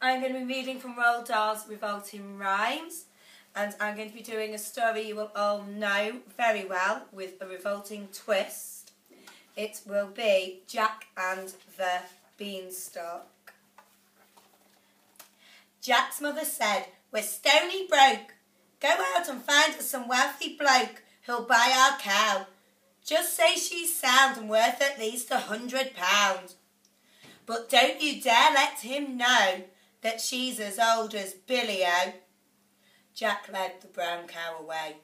I'm going to be reading from Roald Dahl's Revolting Rhymes, and I'm going to be doing a story you will all know very well with a revolting twist. It will be Jack and the Beanstalk. Jack's mother said, "We're stony broke. Go out and find us some wealthy bloke who'll buy our cow. Just say she's sound and worth at least £100. But don't you dare let him know that she's as old as Billy-O." Jack led the brown cow away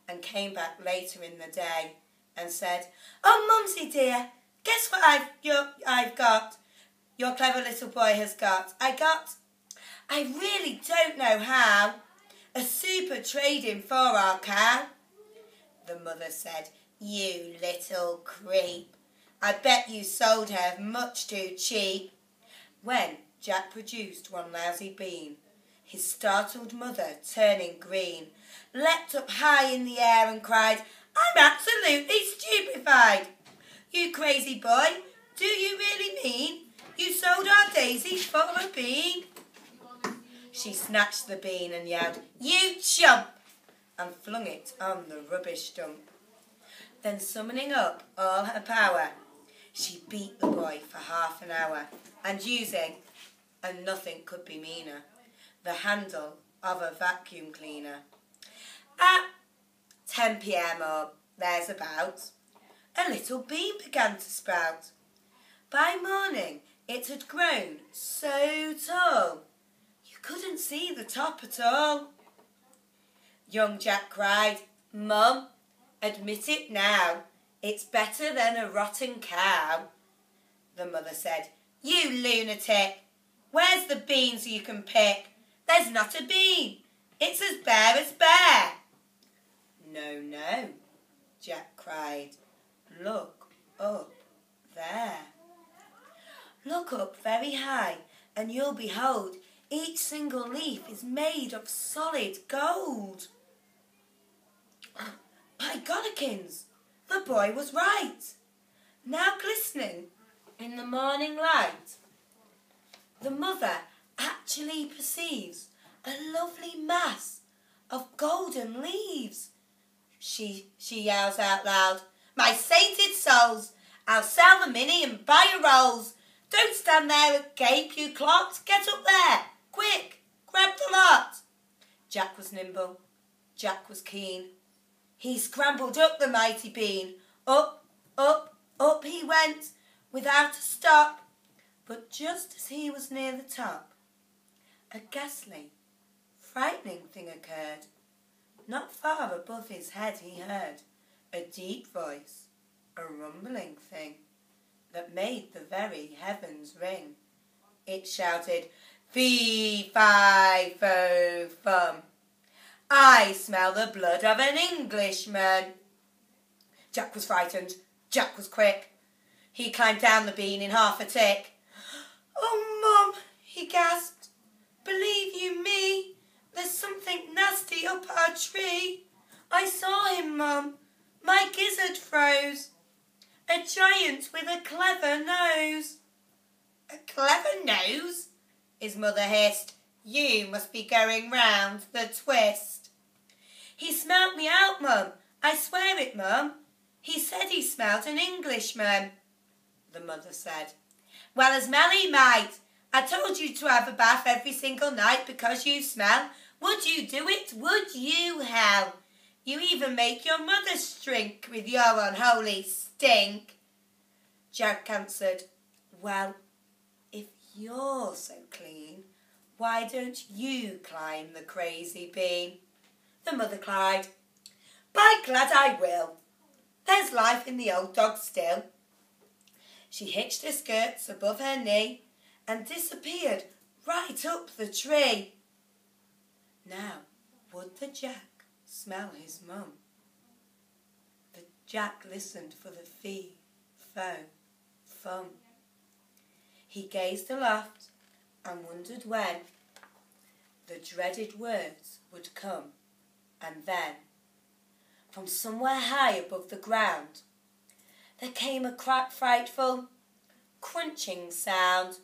and came back later in the day and said, "Oh, Mumsy dear, guess what I've got, your clever little boy has got. I really don't know how, a super trade-in for our cow." The mother said, "You little creep, I bet you sold her much too cheap." When Jack produced one lousy bean, his startled mother, turning green, leapt up high in the air and cried, "I'm absolutely stupefied. You crazy boy, do you really mean you sold our daisies for a bean?" She snatched the bean and yelled, "You chump!" and flung it on the rubbish dump. Then summoning up all her power, she beat the boy for half an hour, and using, and nothing could be meaner, the handle of a vacuum cleaner. At 10 p.m. or there's about, a little bean began to sprout. By morning it had grown so tall, you couldn't see the top at all. Young Jack cried, "Mum, admit it now, it's better than a rotten cow." The mother said, "You lunatic, where's the beans you can pick? There's not a bean, it's as bare as bare." "No, no," Jack cried, "look up there. Look up very high and you'll behold each single leaf is made of solid gold." By Godikins, the boy was right. Now glistening in the morning light, the mother actually perceives a lovely mass of golden leaves. She yells out loud, "My sainted souls, I'll sell the mini and buy your rolls. Don't stand there and gape, you clot. Get up there, quick, grab the lot." Jack was nimble, Jack was keen. He scrambled up the mighty bean. Up, up, up he went without a stop. But just as he was near the top, a ghastly, frightening thing occurred. Not far above his head he heard a deep voice, a rumbling thing that made the very heavens ring. It shouted, "Fee, fi, fo, fum. I smell the blood of an Englishman." Jack was frightened. Jack was quick. He climbed down the bean in half a tick. "Oh, Mum," he gasped, "believe you me, there's something nasty up our tree. I saw him, Mum. My gizzard froze. A giant with a clever nose." "A clever nose?" his mother hissed. "You must be going round the twist." "He smelt me out, Mum. I swear it, Mum. He said he smelt an Englishman." The mother said, "Well, as well he might. I told you to have a bath every single night because you smell. Would you do it? Would you, hell? You even make your mother shrink with your unholy stink." Jack answered, "Well, if you're so clean, why don't you climb the crazy bean?" The mother cried, "By glad I will. There's life in the old dog still." She hitched her skirts above her knee and disappeared right up the tree. Now, would the Jack smell his mum? The Jack listened for the fee, fo, fum. He gazed aloft and wondered when the dreaded words would come, and then, from somewhere high above the ground, there came a frightful crunching sound.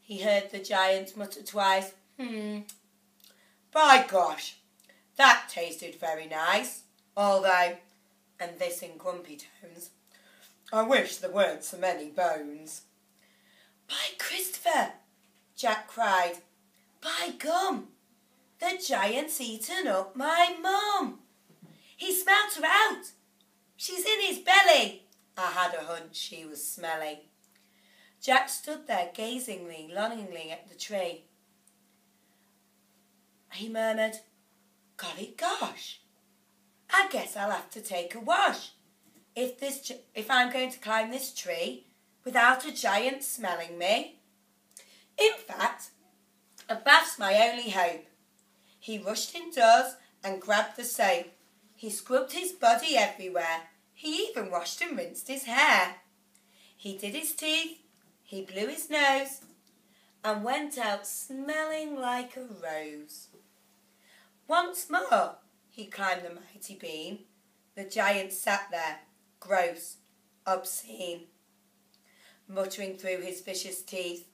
he heard the giant mutter twice. By gosh, that tasted very nice, although, and this in grumpy tones, I wish there weren't so many bones. By Christopher, Jack cried. By gum, the giant's eaten up my mum. He smelt her out. She's in his belly. I had a hunch she was smelly. Jack stood there gazingly, longingly at the tree. He murmured, golly gosh, I guess I'll have to take a wash if I'm going to climb this tree without a giant smelling me. In fact, a bath's my only hope. He rushed indoors and grabbed the soap. He scrubbed his body everywhere. He even washed and rinsed his hair. He did his teeth, he blew his nose, and went out smelling like a rose. Once more he climbed the mighty beam. The giant sat there, gross, obscene, muttering through his vicious teeth,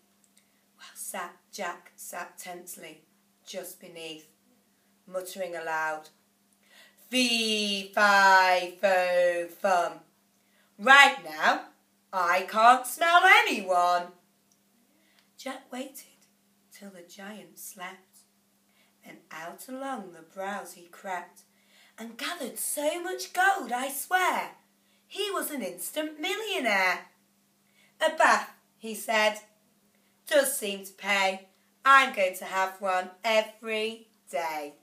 while Jack sat tensely just beneath, muttering aloud, Fee, fi, fo, fum. Right now, I can't smell anyone. Jack waited till the giant slept, then out along the brows he crept, and gathered so much gold, I swear, he was an instant millionaire. A bath, he said, does seem to pay. I'm going to have one every day.